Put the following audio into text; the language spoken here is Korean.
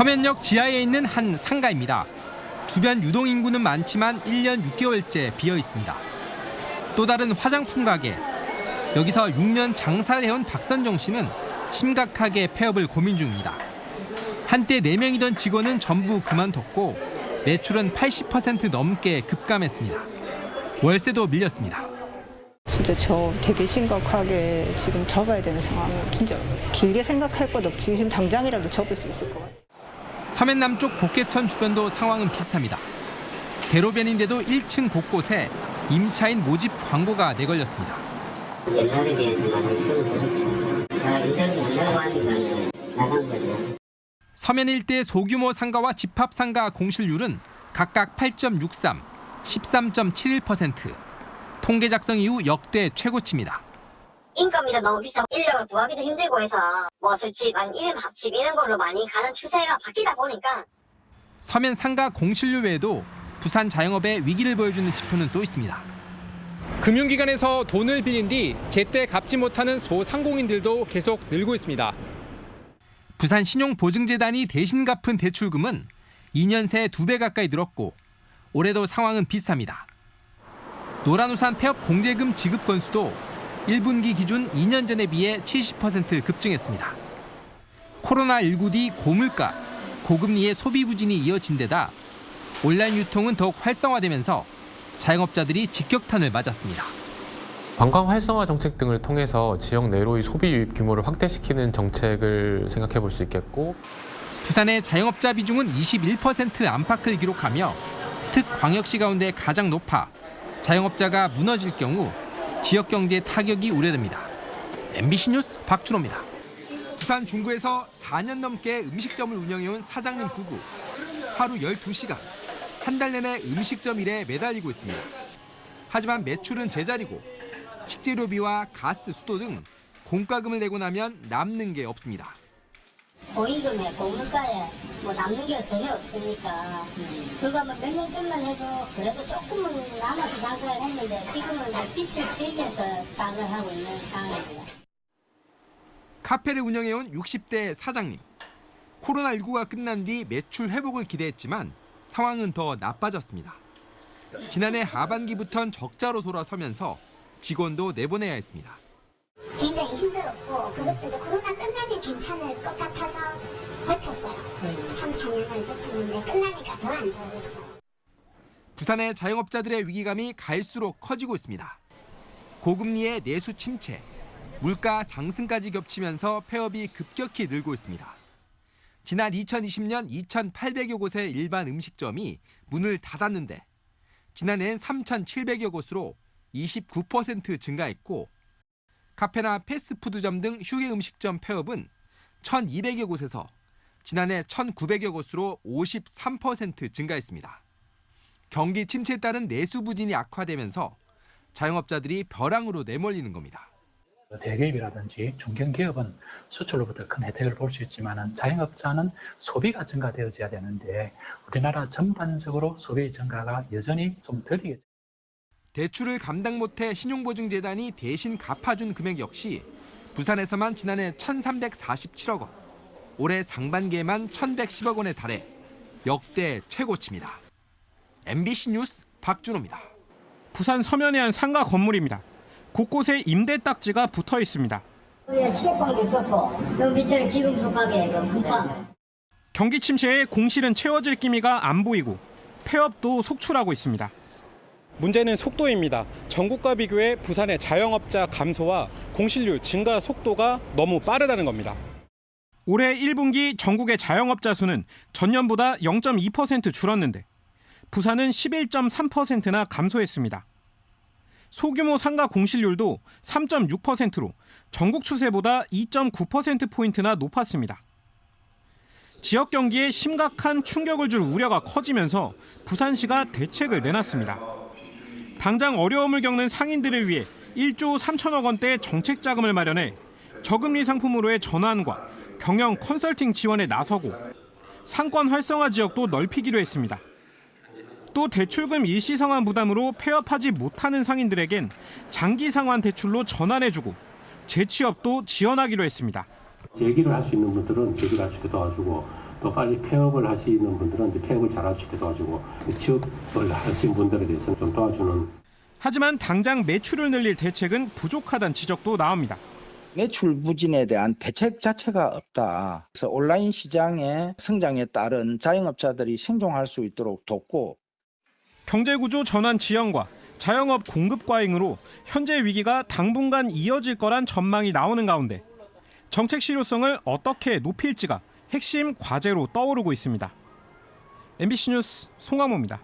서면역 지하에 있는 한 상가입니다. 주변 유동인구는 많지만 1년 6개월째 비어 있습니다. 또 다른 화장품 가게. 여기서 6년 장사를 해온 박선정 씨는 심각하게 폐업을 고민 중입니다. 한때 4명이던 직원은 전부 그만뒀고 매출은 80% 넘게 급감했습니다. 월세도 밀렸습니다. 진짜 저 되게 심각하게 지금 접어야 되는 상황. 진짜 길게 생각할 것 없이 지금 당장이라도 접을 수 있을 것 같아요. 서면 남쪽 복개천 주변도 상황은 비슷합니다. 대로변인데도 1층 곳곳에 임차인 모집 광고가 내걸렸습니다. 옛날에 비해서 많이 줄어들었죠. 인터넷 문제가 하니까 나간 거죠. 서면 일대 소규모 상가와 집합 상가 공실률은 각각 8.63, 13.71%. 통계 작성 이후 역대 최고치입니다. 인건비도 너무 비싸고 인력을 구하기도 힘들고 해서 술집, 이름 밥집 이런 걸로 많이 가는 추세가 바뀌다 보니까 서면 상가 공실률 외에도 부산 자영업의 위기를 보여주는 지표는 또 있습니다. 금융기관에서 돈을 빌린 뒤 제때 갚지 못하는 소상공인들도 계속 늘고 있습니다. 부산 신용보증재단이 대신 갚은 대출금은 2년 새 2배 가까이 늘었고 올해도 상황은 비슷합니다. 노란우산 폐업 공제금 지급 건수도 1분기 기준 2년 전에 비해 70% 급증했습니다. 코로나19 뒤 고물가, 고금리의 소비 부진이 이어진 데다 온라인 유통은 더욱 활성화되면서 자영업자들이 직격탄을 맞았습니다. 관광 활성화 정책 등을 통해서 지역 내로의 소비 유입 규모를 확대시키는 정책을 생각해 볼 수 있겠고, 부산의 자영업자 비중은 21% 안팎을 기록하며 특광역시 가운데 가장 높아 자영업자가 무너질 경우 지역 경제 타격이 우려됩니다. MBC 뉴스 박준호입니다. 부산 중구에서 4년 넘게 음식점을 운영해온 사장님 부부. 하루 12시간, 한 달 내내 음식점 일에 매달리고 있습니다. 하지만 매출은 제자리고 식재료비와 가스, 수도 등 공과금을 내고 나면 남는 게 없습니다. 고임금에 고물가에 남는 게 전혀 없으니까 불과 몇 년 전만 해도 그래도 조금은 남아서 장사를 했는데 지금은 빛을 즐겨서 장사를 하고 있는 상황입니다. 카페를 운영해온 60대 사장님. 코로나19가 끝난 뒤 매출 회복을 기대했지만 상황은 더 나빠졌습니다. 지난해 하반기부터는 적자로 돌아서면서 직원도 내보내야 했습니다. 굉장히 힘들었고 그것도 이제 코로나 끝나면 괜찮을 것 같아서 버텼어요. 3, 4년을 버텼는데 끝나니까 더 안 좋아졌어요. 부산의 자영업자들의 위기감이 갈수록 커지고 있습니다. 고금리의 내수 침체, 물가 상승까지 겹치면서 폐업이 급격히 늘고 있습니다. 지난 2020년 2,800여 곳의 일반 음식점이 문을 닫았는데 지난해엔 3,700여 곳으로 29% 증가했고 카페나 패스트푸드점 등 휴게 음식점 폐업은 1,200여 곳에서 지난해 1,900여 곳으로 53% 증가했습니다. 경기 침체에 따른 내수 부진이 악화되면서 자영업자들이 벼랑으로 내몰리는 겁니다. 대기업이라든지 중견기업은 수출로부터 큰 혜택을 볼 수 있지만 자영업자는 소비가 증가되어져야 되는데 우리나라 전반적으로 소비 증가가 여전히 좀 덜이겠죠. 대출을 감당 못해 신용보증재단이 대신 갚아준 금액 역시 부산에서만 지난해 1,347억 원, 올해 상반기에만 1,110억 원에 달해 역대 최고치입니다. MBC 뉴스 박준호입니다. 부산 서면의 한 상가 건물입니다. 곳곳에 임대 딱지가 붙어 있습니다. 여기 시계방도 있었고 여기 밑에는 기금속 가게, 금방. 경기 침체에 공실은 채워질 기미가 안 보이고 폐업도 속출하고 있습니다. 문제는 속도입니다. 전국과 비교해 부산의 자영업자 감소와 공실률 증가 속도가 너무 빠르다는 겁니다. 올해 1분기 전국의 자영업자 수는 전년보다 0.2% 줄었는데 부산은 11.3%나 감소했습니다. 소규모 상가 공실률도 3.6%로 전국 추세보다 2.9%포인트나 높았습니다. 지역 경기에 심각한 충격을 줄 우려가 커지면서 부산시가 대책을 내놨습니다. 당장 어려움을 겪는 상인들을 위해 1조 3천억 원대 정책 자금을 마련해 저금리 상품으로의 전환과 경영 컨설팅 지원에 나서고 상권 활성화 지역도 넓히기로 했습니다. 또 대출금 일시상환 부담으로 폐업하지 못하는 상인들에겐 장기상환 대출로 전환해주고 재취업도 지원하기로 했습니다. 재기를 할 수 있는 분들은 재기를 할 수 있게 도와주고 또 빨리 폐업을 하시는 분들은 이제 폐업을 잘 할 수 있게 도와주고 취업을 하신 분들에 대해서는 좀 도와주는. 하지만 당장 매출을 늘릴 대책은 부족하다는 지적도 나옵니다. 매출 부진에 대한 대책 자체가 없다. 그래서 온라인 시장의 성장에 따른 자영업자들이 생존할 수 있도록 돕고 경제구조 전환 지연과 자영업 공급 과잉으로 현재 위기가 당분간 이어질 거란 전망이 나오는 가운데 정책 실효성을 어떻게 높일지가 핵심 과제로 떠오르고 있습니다. MBC 뉴스 송강모입니다.